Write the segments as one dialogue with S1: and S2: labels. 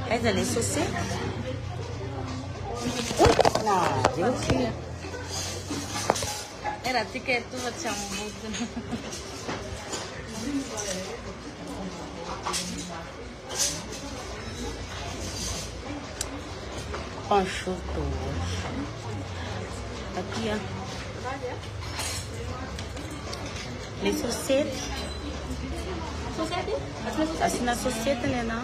S1: Essa ali, você? Não, eu tinha. Era ticket, tu vai te chamar. Panchuto. Aqui, ó. Les sociétés. Assim na sociedade, né, não?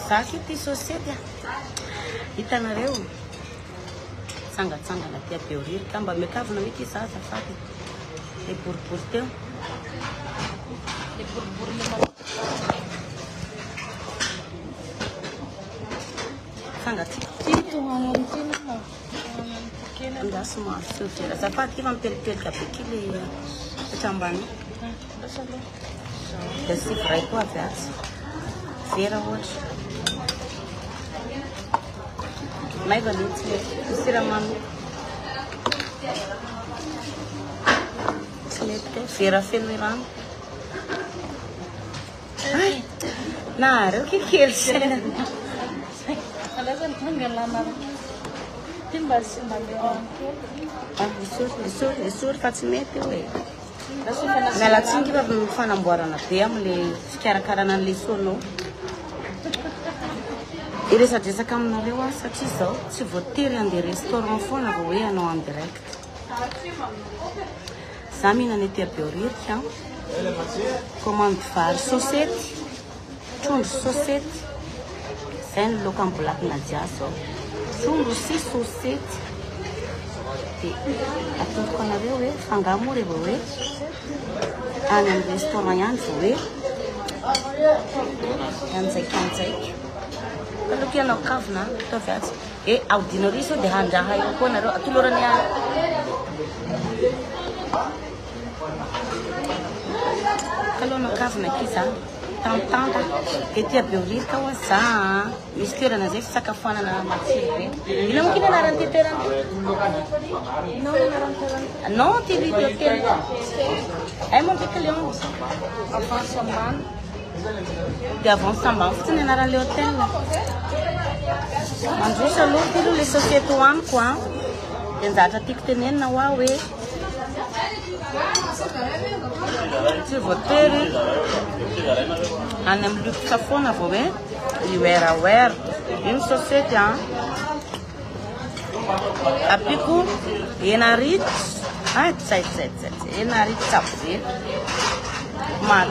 S1: Sabe que sociedade? Itanareu. Sanga na tia Peurir, camba me cavo na wiki sa sabe. E por teu. E por Sanga tito mano tino. Anda semua sudah. Sapat kita mampir kapikili tambani. Desse frai com a peça. Feira hoje. Mais bonito. Será mano. Feira fenomenal. Ai, nada. O que é isso? Olha só como ela nada. Isso facilmente ué. Nela tinha que me fazer embora na tema, le ficar cara na lição. Ele já disse que não deu a satisfação. Se vou ter um restaurante fora, vou ir no direct. Samina ne te peurir, então. Comando far societe, chund societe, sem local black na jaso. Chund si societe. Atur kona bewe, fangamure bewe. Anan restaurant yan bewe. Kansai. Kalau kita nak kafna, tu fast. Ordinary so dehan jahai ko na ro atuloran ya. Kalau nak kafna kisa, tanta que te abrir kawasa, mistura na zef sakafana na matsire. Ila mungkin na naran titeran. No naran titeran. No tiri hotel. Ay mo tikaliong. Afan samban. De avant samban, você não era ali hotel. Mas isso é louco, ele só se atuam com. Exato, tem que ter na Huawei. Se voter, a nem do que safona for bem, you were aware, in society, a pico, e na rit, ai, sai, e na rit sabe, mas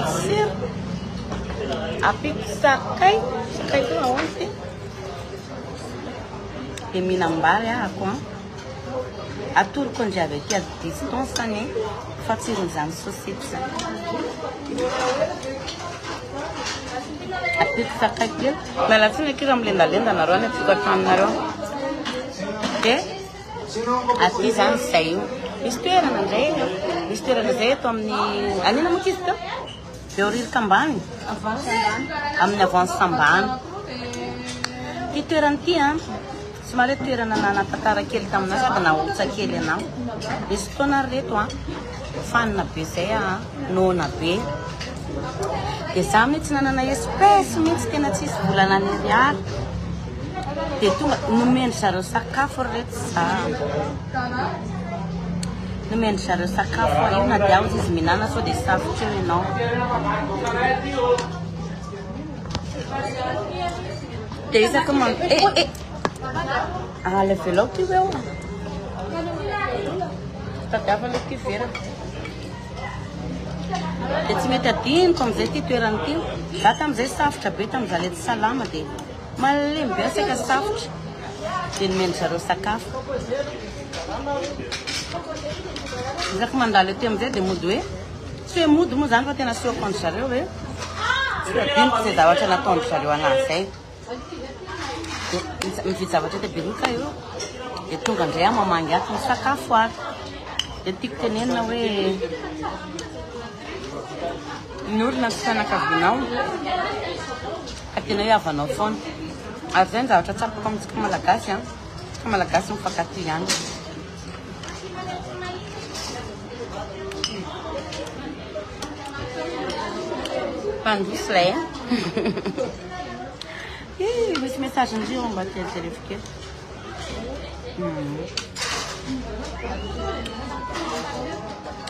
S1: a pico cai tu aonde? E me nambar é a com a tudo quando já vê que a distância né faz uns anos sociedade a pico cai tu mas ela fina que vamos lenda na rua né fica tão na rua que a tizan saiu espera na jeito tomni ali não me está Peurir kambani amna avança samban titerantia semale tirana na patara aquele tam na sana usa aquele não estou na reto fan na peseia no na pe que samit na espécie mit que na tis bulana niar te tu no men charo sakafo retsa no men charo sakafo aí na deus minana só de sapo não Deze come on. Le filo que veo. Tá cavalo que feira. Te mete a tin, como se ti tuerantiu. Tá tam ze saft, apitam zalet salama de. Malim, pensa que saft. Din men charo sakaf. Zak mandale tem de mudue. Se mudo, mudando vai ter na sua concha, eu ver. Se tem que se dá outra na concha, eu não sei. Mividy zavatra dia beroka io dia tonga indray aho mamangy ato ny sakafo ato dia tiako tenenina hoe ny olona sy fianakavianao ka tena hoe havanao foana ary zay ny zavatra tsapako amintsika malagasy tsika malagasy mifankaty ihany pandosy lay misy message ndrio mba tiajerevy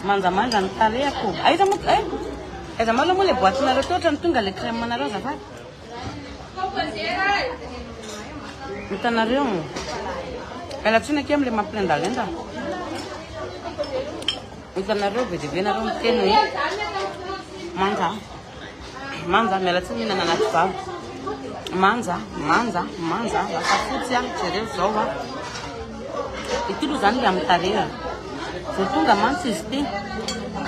S1: manjamanja ny tare akoho aiza malo moa le boatinareo teo ohatrany tonga le crème anareo azafady hitanareo mialatsiny ake am'le mampilendalenda hitanareo be dia be nareo miteny hoe manja mialatsiny mihinana anaty vavy manja lasa fotsy jereo zao ity aloha zany le amin'ny tarena vao tonga mantsy izy ty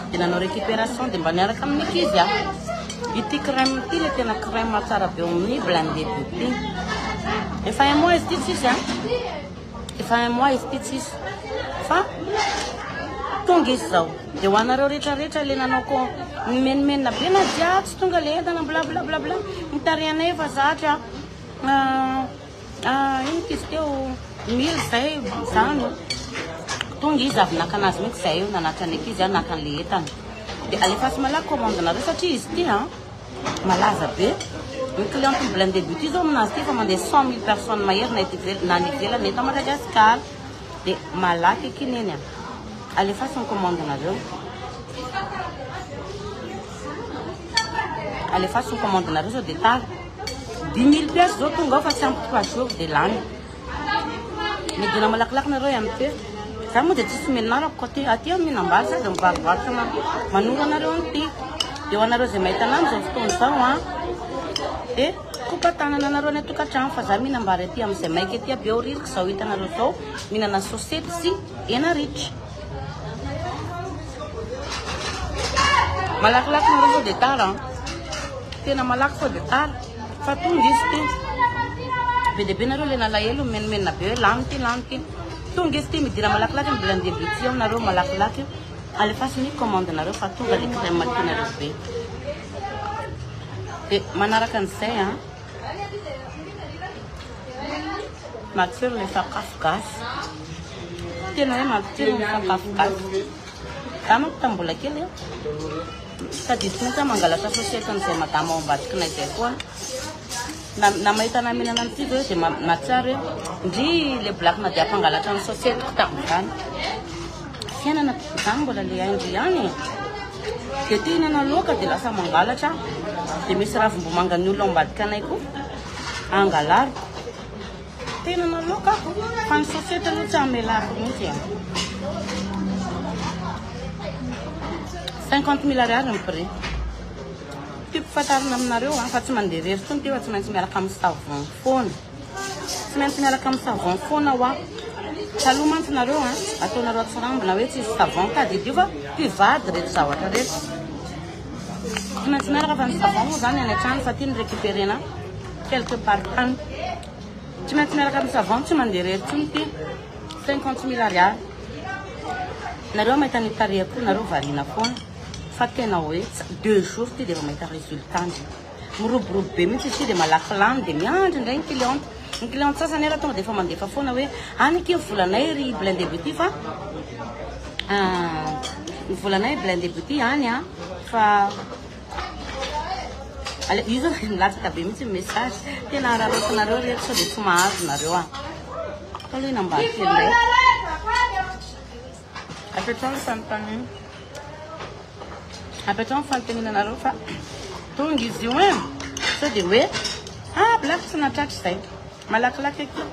S1: dia nanao récupération dia mba niaraka amin'ny ankizy ity crème ity le tena crème tsara be amin'ny blindé beauty efa un mois izy ty tsisy efa un mois izy ty tsisy fa tonga izy zao dia ho anareo rehetrarehetra le nanaoko menimenina be na dia tsy tonga le entana blablablabla mitareanay efa zatra ino kizy teo 1000 zay zany tonga izy avy naka anazy mihitsy zay io nanatra ny ankizy naka an'le entana dia alefasy malaky commande-nareo satria izy ty malaza be ny cliente blindé beauty zao aminazy ty fa mandeha 100 000 personnes mahery na ny ivelany eto Madagasikara dia malaky ekineny alefasy ny commande-nareo alefasy ny commande-nareo zao dia tara 10 000 pièces zao tonga ao fa tsy ampy 3 jours dia lany midina malakilaky nareo amin'ny teo za moa dia tsisy meninarako aty mihinam-bary sady mivarovarotra manora anareo an'ity dia ho anareo zay mahita anany zao fotoana zao dia kopatanana anareo ny atokantrano fa za mihinam-bary aty amin'izay maika aty be oririko zao hitanareo zao mihinana sosety sy hena ritry malakilaky nareo zao dia tara tena malaky fao dia tara fa tonga izy ty be dia be nareo le nalahelo menimenina be hoe lany ty tonga izy ty midira malakilaky ny blindé beauty ao nareo malakilaky alefasy ny commande nareo fa tonga le crème tinareo be dia manaraka an'izay matsiro le sakafo gasy tena hoe matsiro ny sakafo gasy za manko tambola kely sady izy tinata mangalatra sosiety n'izay madama ao ambadikinay zay koa na mahita na mihinana an'ity zao dia natsara hoe ndry le blaky na dia ampangalatra ny sosietiko tamin'izany fiainana zany mbola le aindry ihany dia ty hinana loaka dia lasa mangalatra dia misy ravim-bomanga ny olona ao ambadikanay koa angalariko ty hinana loaka fa ny sosiety aloha tsy amelariko mihitsy 50 000 ariary ny prix tiako fatarina aminareo fa tsy mandeha rery tony ty fa tsy maintsy miaraka amin'ny savon foana tsy maintsy miaraka amin'ny savon foana taloha mantsy nareo ataonareo atsirambina hoe tsisy savon tadidio fa mpivady rehetra zavatra rehetra tsy maintsy miaraka fa ny savon moa zany any an-trano fa ty ny récupérena quelque part tany tsy maintsy miaraka amin'ny savon tsy mandeha rery tony ty 50 000 ariary nareo mahita nitarehako nareo variana foana fa tena hoe 2 jours ty dia efa mahita résultat miroborobo be mihitsy izy ty dia malaky lany dia miandry indray ny cliente sasany era tonga dia efa mandefa foana hoe anyky volanay ry blindé beauty fa ny volanay blindé beauty any fa io zao milatsaka be mihitsy message tena rarotinareo rehetra sao dia tsy mahazo nareo taloha hinambary kely ndray apetrano fanontaniananareo fa tonga izy io sao dia hoe blaky tsy natratry izay malakilaky aky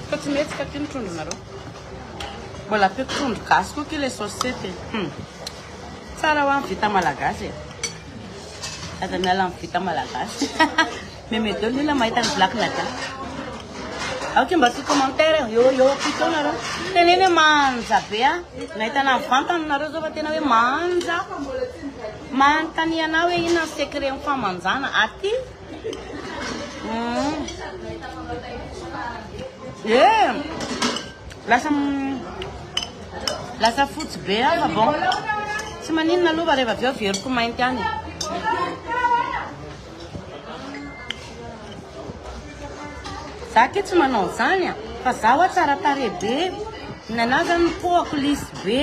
S1: fa tsy mihetsika ty mitrondronareo mbola apeko trondro gasy koa ky le sosety tsara ho amin'ny vita malagasy aza miala amin'ny vita malagasy memedolo nila mahita ny blaky nata ok mba sy commentaire yo plutôt nareo teneny hoe manja be nahitana mivantany nareo zao fa tena hoe manja manontaniana hoe inona ny secret ny famanjana aty. Lasa fotsy be fa bon. Tsy maninona aloha rehefa avy eo veriko mainty any. Za ke tsy manao zany fa zaho tsara tare be. Nanahy zany pohako lisy be.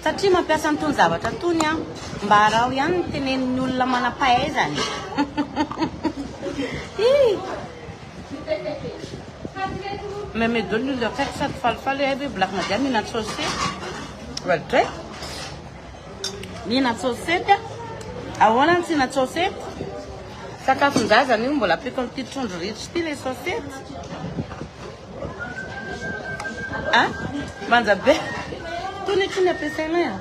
S1: Satria mampiasa an'itony zavatra tony mba harao ihany ny tenenin'ny olona manam-pahaizany. Mais mes donne le fait que ça te falle et black na diam na sauce. Right? Ni na sauce awana tsy na sauce. Sakafon-jaza ny mbola apiko ny trondro ritra ty le sauce. Manja be. Tony tsy nampiasaina.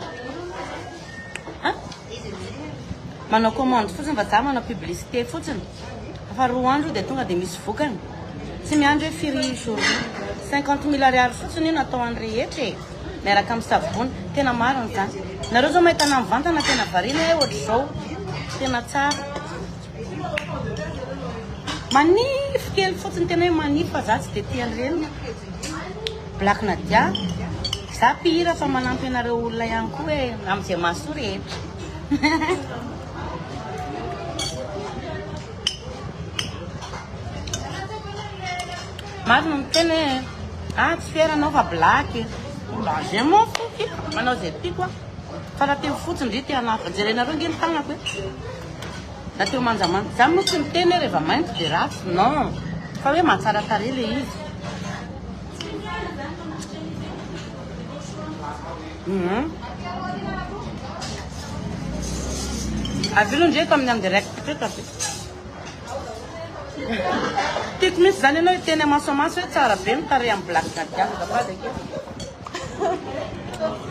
S1: Manao commande fotsiny fa za manao publicité fotsiny. Fa roa andro dia tonga dia misy vokany. Tsy miandry hoe firy jour 50,000 ariary fotsiny io natao any rehetra e. Miaraka amin'ny savony tena marina zany. Nareo zao mahita ana mivantana tena variana hoe ohatra zao. Tena tsara. Manify kely fotsiny tena hoe manify fa za tsy dia tia an'ireny. Black Nadia. Za pihira fa manampy anareo olona ihany koa hoe amin'izay mahasoa rehetra. Marina miteny hoe tsy fiera anao fa black. J'ai mon fou manao zay tiako fa raha teo fotsiny ndry tia anafa jerenareo nge ny tagnako hoe raha teo manjamanja. Za moa tsy miteny hoe rehefa mainty dia ratsy. Non, fa hoe mahatsara tare le izy. Avilo ndreka amin'ny any direct teto aby. Tiako misy zany ianao teny masomaso hoe tsara be mitare amin'ny Black Nadia.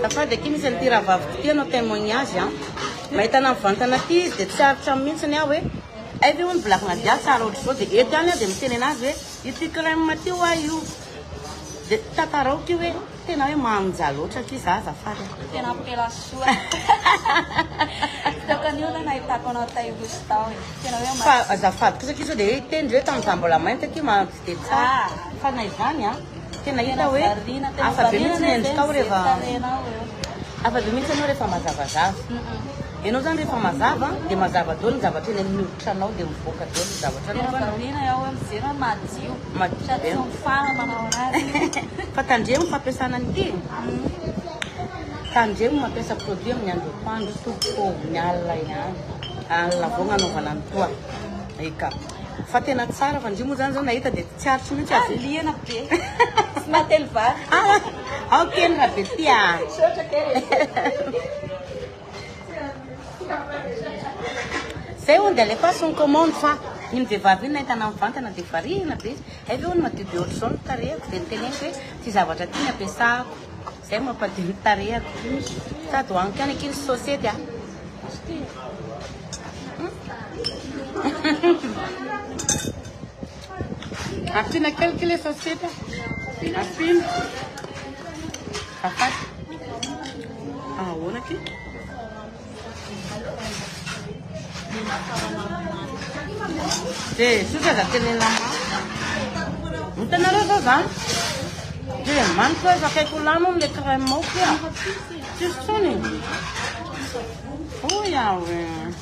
S1: Zafady aky misy an'ity rahavaviko ty anao témoignage mahita ana mivantana ty izy dia tsy aritra mihitsiny aho hoe aive hono Black Nadia tsara ohatra zao dia eto ihany aho dia miteny anazy hoe ity crème ty hoa io dia tatarao ty hoe tena hoe manja loatra ty za zafady.
S2: Tena pela soa. Tokony na nahitako anao taivosy tao tena hoe
S1: fa azafady kosa kiso dia itendry hoe tamin'ny mbola mainty aty tsy dia tsara fa na izany tena hita hoe afa be mihitsy ny endrikao rehefa afa be mihitsy anao rehefa mazavazava. Ianao zany rehefa mazava dia mazava daholo ny zavatra eny amin'ny hoditra anao dia mivoaka daholo ny zavatra
S2: varina iaho mijery madio sady tsy mifana manao anazy.
S1: Fa tandremo fampiasana an'ity tandremo mampiasa produit amin'ny andro atoandro toko ny alina ihany alina vao gnanaovana ny toa eka fa tena tsara fa ndrimo zany zao nahita dia tsy aritry mihitsy azy
S2: liana be sy mately vary
S1: okeny raha be tia zay hono dia alefa son commande fa iny vehivavy iny nahita ana mivantana dia variana be izy aive hono madio be ohatra zao ny tarehako dia niteneniko hoe ty zavatra ty ny ampiasako zay mampadio ny tarehako sady hoaniko ihany akiny sosety Apina quelques sociétés. Apina. Papai. Ona aqui. Sudah dah tenin lama. Mungkin ada sesuatu. Jadi mantul pakai kulamum le krem mau ya. Justru ni. Oh ya weh.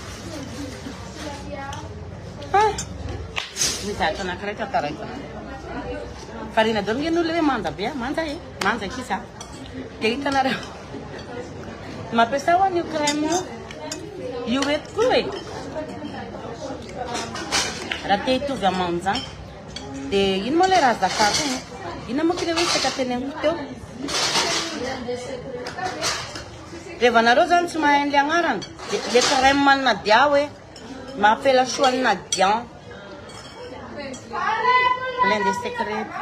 S1: Bisa tu nak kerja tarik. Farina dong dia nulis mantap ya, mantap kisah. Kita nara. Mapesawan you kremu, you wet kuih. Rati itu gamanza. De ini mulai rasa kaku. Ini mau kita wes sekat yang itu. Revana rozan cuma yang liangaran. Dia kreman na diawe. Mapela suan na diang. Além de secreto.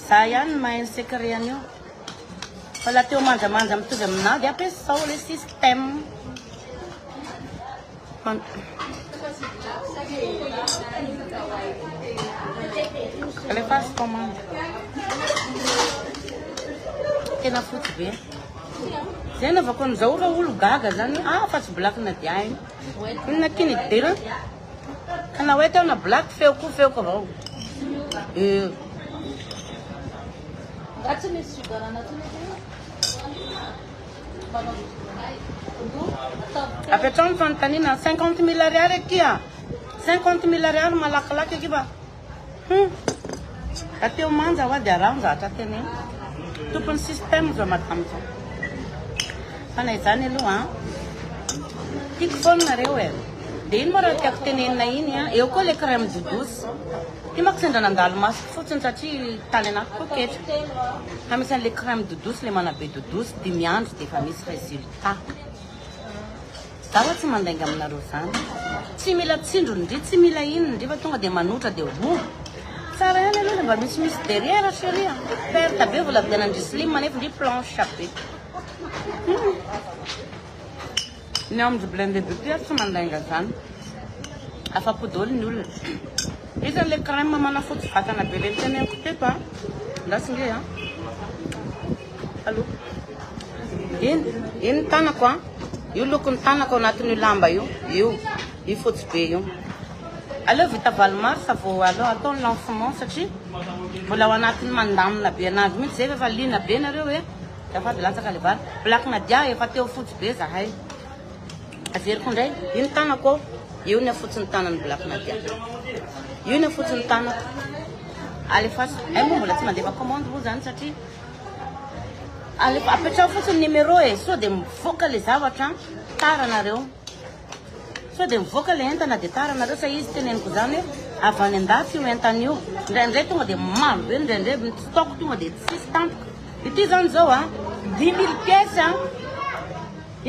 S1: Sayang main secretnya. Kalau tu manja-manja tu gemna dia pesau le sistem. Ele faz como? Kena food be. zay navako an'izao raha olo gaga zany fa tsy blaky na dia iny inona kiny dira ka na hoe teo na blaky feoko avao apetrano fanontaniana 50 000 ariary akia 50 000 ariary malakilaky aky ba ateo manja ho dia raha zatra teny tompony système zao madame zao fa na izany aloha tiako foana nareo dia ino moa raha tiako tenenina iny eo koa le crème de douce ty mako sendra nandalo masoko fotsiny satria taly anaky poketra fa misy an'le crème de douce le manabe de douce 10 andro dia efa misy résultat zaho tsy mandainga aminareo zany tsy mila tsindro ndry tsy mila ino ndry fa tonga dia manotra dia tsara ihany aloha mba misy derrière chérie perte be volavidianandry slim nefa ndry planche be ny amindry blende de ty tsy mandainga zany afa-po daholo ny olona izy an'le crème manafotsy vatana be le teneniko teto ndasinge allo iny tanako io lokony tanako anatin'io lamba io fotsy be io aleo vita valomaro vao aleo atao ny lancement satria mbola ao anatin'ny mandamina be anazy mihitsy zay efa lina be nareo dafa dy latsaka le vary blakina dia efa teo fotsy be zahay averiko ndray iny tanako io ny afotsiny tanany blakina dia io ny afotsiny tanako alefasy moa mbola tsy mandefa commande moa zany satria apetrao fotsiny numéro so dia mivoaka le zavatra tara nareo so dia mivoaka le entana dia tara nareo sa izy teneniko zany avy any andafy io entana io indraindray tonga dia maro be indraindray stock tonga dia tsisy tampoka ity zany zao 10 000 pièces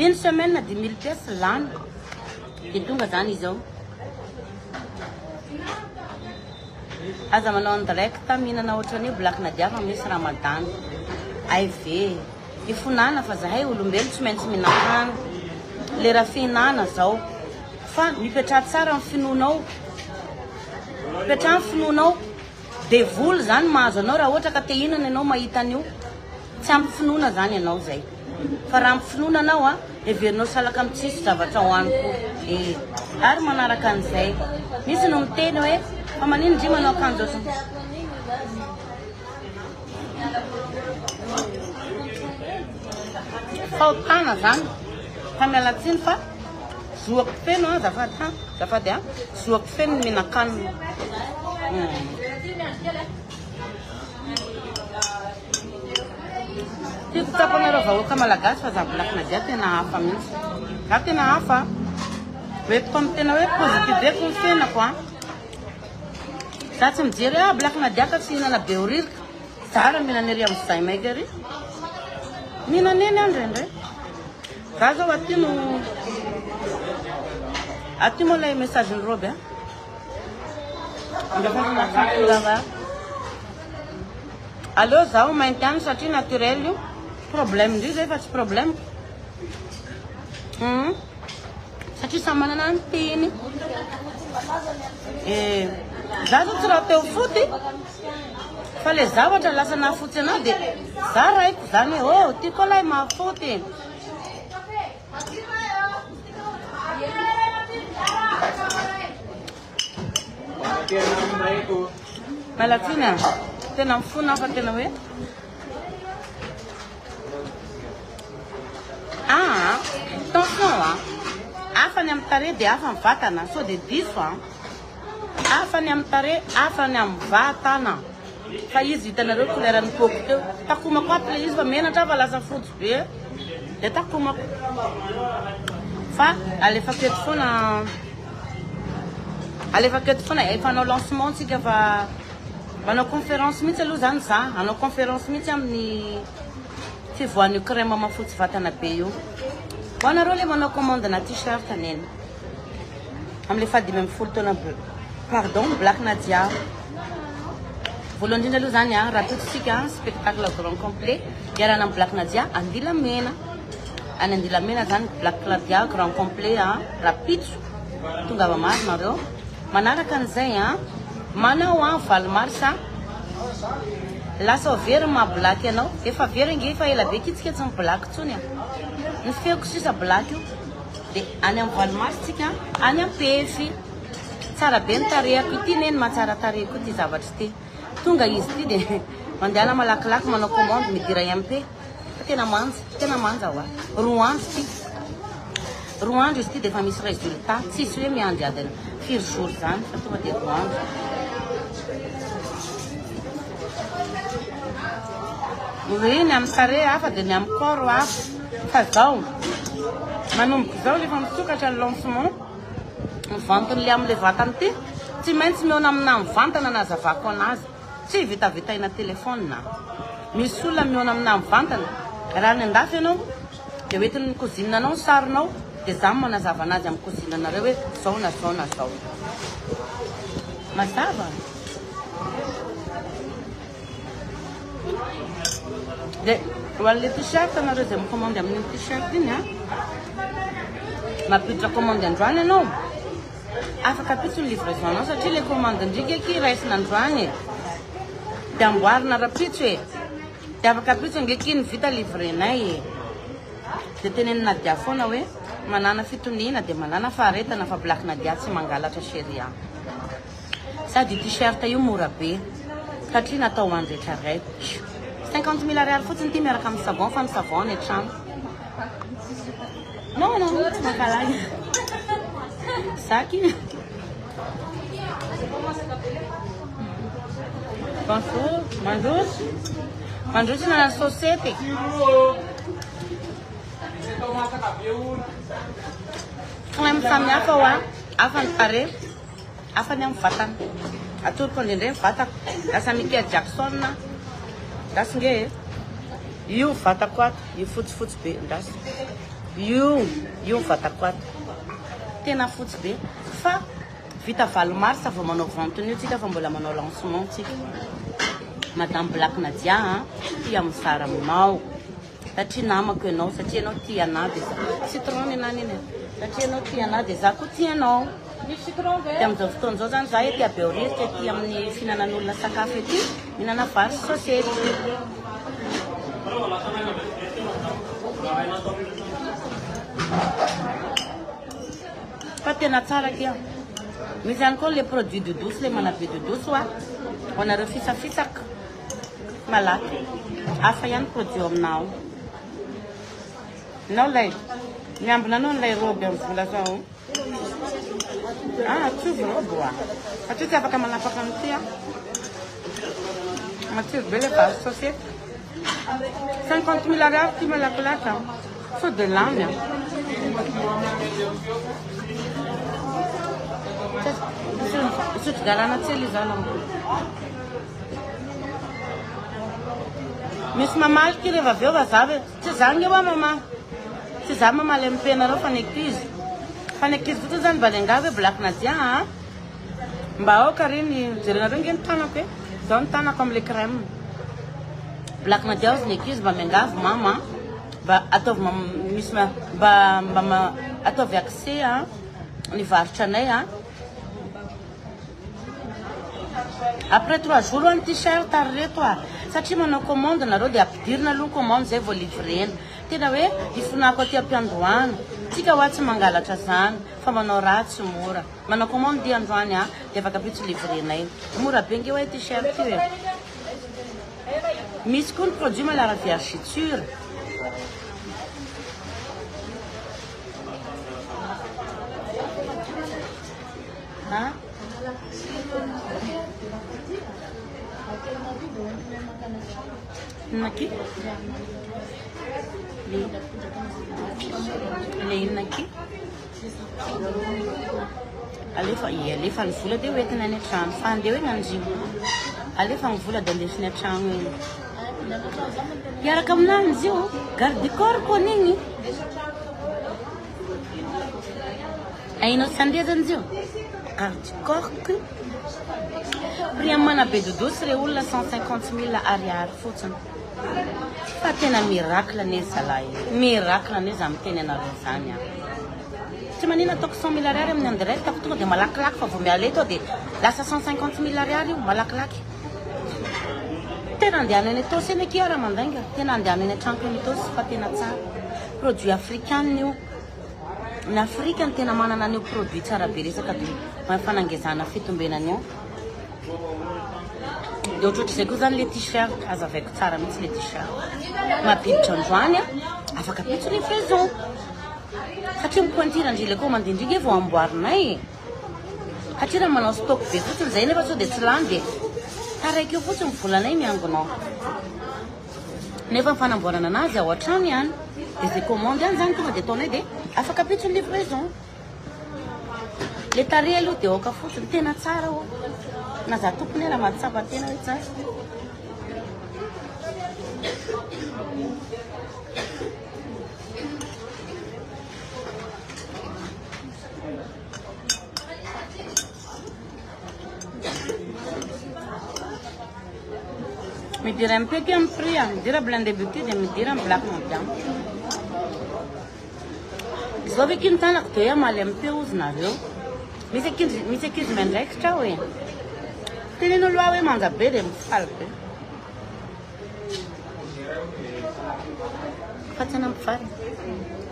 S1: une semaine 10 000 pièces lany dia tonga zany izao aza manao en direct mihinana ohatrany hoe blakina diafa misy ramadany aive ifonana fa zahay olombelo tsy maintsy mihinakana le raha fihinana zao fa mipetraha tsara amin'ny finoanao mipetraha amin'ny finoanao dia voly zany mahazo anao raha ohatra ka te hinana ianao mahita an'io tsy ampy finoana zany ianao zay fa raha ampy finoana anao everinao salaka amin'ny tsisy zavatra hoaniko ary manaraka an'izay misy no miteny hoe fa manino ndry manao akanjo faotana zany fa mialatsiny fa zoako feno zafady zoako feno mihinan-kanina tiako tsapanareo vahoaka malagasy fa za blakina dia tena hafa mihitsy za tena hafa hoetiko amin'ny tena hoe positive eko ny fenako za tsy mijery blakina diaka tsy hinana be horirika zara mihinana ery amin'izay maika ery mihinana eny andrendray za zao aty moa lay message ny robe allo zaho mainty any satria naturel io problème ndry zay fa tsy problème satria samy manana ny teny za zao tsy raha teo foty fa le zavatra lasa nahafotsy anao dia za raiko zany hoe tiako lay mahafoty malatsiny tena mifona fa tena hoe attention hafa ny amin'ny tare dia hafa ny vatana so dia diso hafa ny amin'ny tare hafa ny amin'ny vatana fa izy hitanareo couleur-ny koko teo takomako aty le izy fa menatra fa lasa fotsy be dia takomako fa alefa keto foana efa anao lancement tsika fa manao conférence mihitsy aloha zany za anao conférence mihitsy amin'ny fivoan'io crème mafotsy vatana be io ho anareo le manao commande na t-shirt neny amin'le fadimy folo taona pardon blakina dia voalohany indrindra aloha zany raha totsika spectacle grand complet iarana amin'ny blakina dia Andilamena any Andilamena zany blakina dia grand complet rapitso tonga ava maro nareo manaraka an'izay manao valo marsa lasa very maha blaky anao efa very nge fa ela be kitsika tsy miblaky tsony Ny feoko sisa black io. Dia any amin'ny valomasitsika, any amin'ny pefy. Tsara be ny tarehako ity neny mahatsara tarehako ity zavatra ity. Tonga izy ity dia mandehana malakilaky manao commande midira MP. Tena manja ho aho. Roa andro ity. Roa andro izy ity dia efa misy résultat. Tsisy hoe miandry adiny firy jour zany fa tonga dia roa andro. Hoe ny amin'ny tarehy hafa dia ny amin'ny corps hafa. Fa zao manomboka zao rehefa misokatra ny lancement mivantony le amin'ilay vatany ity tsy maintsy miona amina mivantana nazavako anazy tsy vitavitaina telefônina misy olona miona amina mivantana raha ny andafy ianao dia hoentin'ny cousine anao ny sarinao dia zany manazava anazy amin'ny cousine anareo hoe zao na zao na zao mazava dia ho an'le t-shirt anareo zay mikomandy amin'ny t-shirt iny a mampiditra commande androany ianao afaka apitso ny livraison anao satria le commande ndrika eky raisina androany dia amboarina rapitso e dia afaka apitso ngeky ny vita livrenay dia tenenina dia foana hoe manana fitoniana dia manana faharetana fa blakina dia tsy mangalatra chéria sady t-shirt io mora be satria natao andretra raiky 50 000 ariary fotsiny ity miaraka amin'ny savon fa ny savon ny trano non makalagy saky bonjour mandroso na société kany samy hafa ho hafa ny pare hafa ny amin'ny vatana atoroko indrindray vatako lasa Michael Jackson ndasy nge io vatako ato io fotsifotsy be ndasy io vatako ato tena fotsy be fa vita valo mars vao manao venteny io tsika fa mbola manao lancement tsika madame Black Nadia tia amin'ny sara aminao satria namako ianao satria ianao tia anahy dia za citron enany iny satria ianao tia anahy dia za koa tianao dia amin'izao fotoana izao zany za ety abeoriritra ety amin'ny finanan'olona sakafo ety mihinana vary sy sosety fa tena tsara kia misy ihany koa le produit de douce le manabe de douce ho anareo fisafisaka malaky hafa ihany produit aminao nao lay miambina anao nilay robe amin'ny vola zao atsovy robe ho satria tsy afaka manapaka amin'ity matsiro be le vary sosety 50 000 ariary ty malakilaky faut de l'âme isotro galana tsely izany misy mamaliky rehefa avy eo vazava tsy zany eo mama tsy za mama le mipenareo fanekizy fotsiny zany mba lengavy hoe Black Nadia mba aoka reny jerenareo nge ny tanako e zao ny tanako am'le crème Black Nadia ozy nekizy mba miangavy mama mba ataovy misy mba ataovy accès ny varotra anay après 3 jours any t-shirt ary reto satria manao commande nareo dia ampidirina aloha commande zay vao livrena tena hoe ifonako aty ampiandroany tsika hoa tsy mangalatra zany fa manao raha tsy mora manao commande dia androany dia afaka apitso livrenay mora be nge hoe t-shirt io e misy koa ny produit malara viachiture Naki? Naki? Alefa ny vola dia hoentina any an-trano fa andeha hoe nanjio alefa ny vola dia andesiny an-trano iny iaraka aminanzy io garde corps koa an'igny ainao tsy andezany zio garde corps ko prix mana be de douce re olona 150 000 ariary fotsiny fa tena miracle ane zalahy miracle ane za miteny anareo zany tsy manina ataoko 100 000 ariary amin'ny andirect ako tonga dia malakilaky fa vao mialeto dia lasa 150 000 ariary io malakilaky tena andehana any atosy eny aky raha mandainga tena andehana any an-tranoko eny atosy fa tena tsara produit africain io. Ny Afrika ny tena manana an'io produit tsara be resaka dia fanangezana fitombenany io. Dia ohatrohatr'izay koa zany le t-shirt azavaiko tsara mihitsy le t-shirt. Mapiditra androany afaka pitso livraison. Satria mipointure andrila koa mandindriga vao amboarinay. Satria raha manao stock be fotsiny zay nefa sao dia tsy landy. Taraiky io fotsiny volanay miangonao. Nefa ny fanamboarana anazy ao an-trano ihany. Dia izay commande ihany zany tonga dia ataonay dia afaka pitso livraison. Le tarehy aloha dia aoka fotsiny tena tsara ao. Na za tompony raha mahatsapa tena hoe tsara. Mi dirai un peu che è un fria, mi dirà blende beauty e mi dirà un black mondial. Dove che intanto la tua male un peu usnario. Mi se che smenga extra we. Tene non lo avevo mangiato bene, falpe. Facciamo un fare.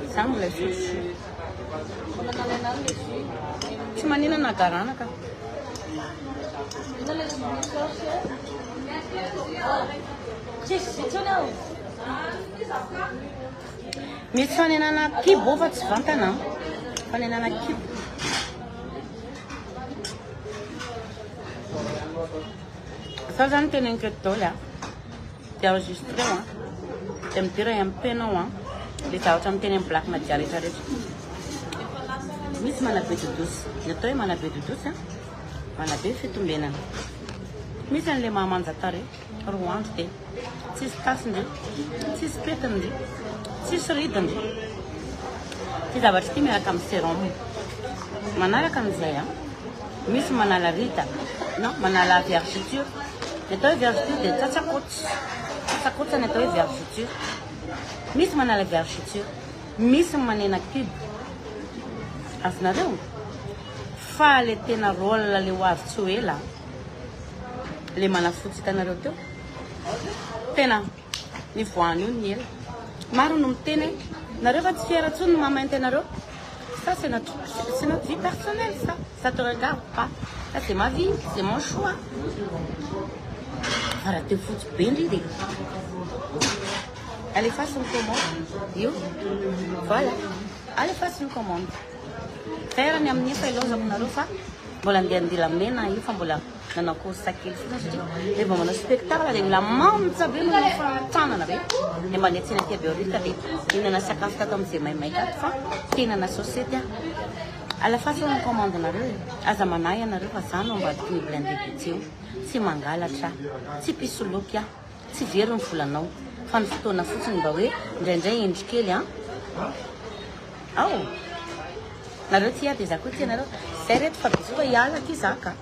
S1: Siamo le sushi. Ci manina una carana ca. Misy fanenana kibo fa tsy vantana. Fanenana kibo. Ça zany teneniko eto ya. Dia enregistré wa. Dia midira am-penao a. Le zavatra miteny amin'ny black madia rehetrarehetra. Misy manabe dodosy. Ny atao hoe manabe dodosy a. Manabe fitombenana. Misy an'le mahamanja tarehy. Roa andro dia tsisy tasindry, tsisy petindry, tsisy ridindry. Ty zavatra ty miaraka amin'ny sérum. Manaraka an'izay a. Misy manala rita. Non, manala vergeture. Ny atao hoe vergeture dia tsatsakotsy. Tsatsakotsy ny atao hoe vergeture. Misy manala vergeture. Misy manena cube. Azonareo? Fa le tena rôle le hoavy tsy ho ela. Le manafotsy hitanareo teo. Tena ny voany io ny ela. Maro no miteny nareo fa tsy fiera intsony mamainty anareo. Ça c'est notre vie personnelle ça. Ça te regarde pas. Ça c'est ma vie, c'est mon choix. Raha te fotsy be indrindra. Allez fasse une commande. Io. Voilà. Allez fasse une commande. Ferany amin'ny fa ilazako nareo fa mbola andeha andila mena io fa mbola nanao course kely fotsiny satria rehefa manao spectacle dia mila mantsa be no fantanana be dia mandeha tsena aty Beorika dia hihinana sakafo tato amin'izay maimaika ato fa tenana sosety a. Ala façon ny commande nareo aza manahy anareo fa zany ambadiky ny blende beauty io tsy mangalatra tsy pisoloky a tsy very ny volanao fa ny fotoana fotsiny mba hoe indraindray endrikely a. Ao nareo ty a dia za koa ty anareo zay reto fa biso fa hiala ty zaka.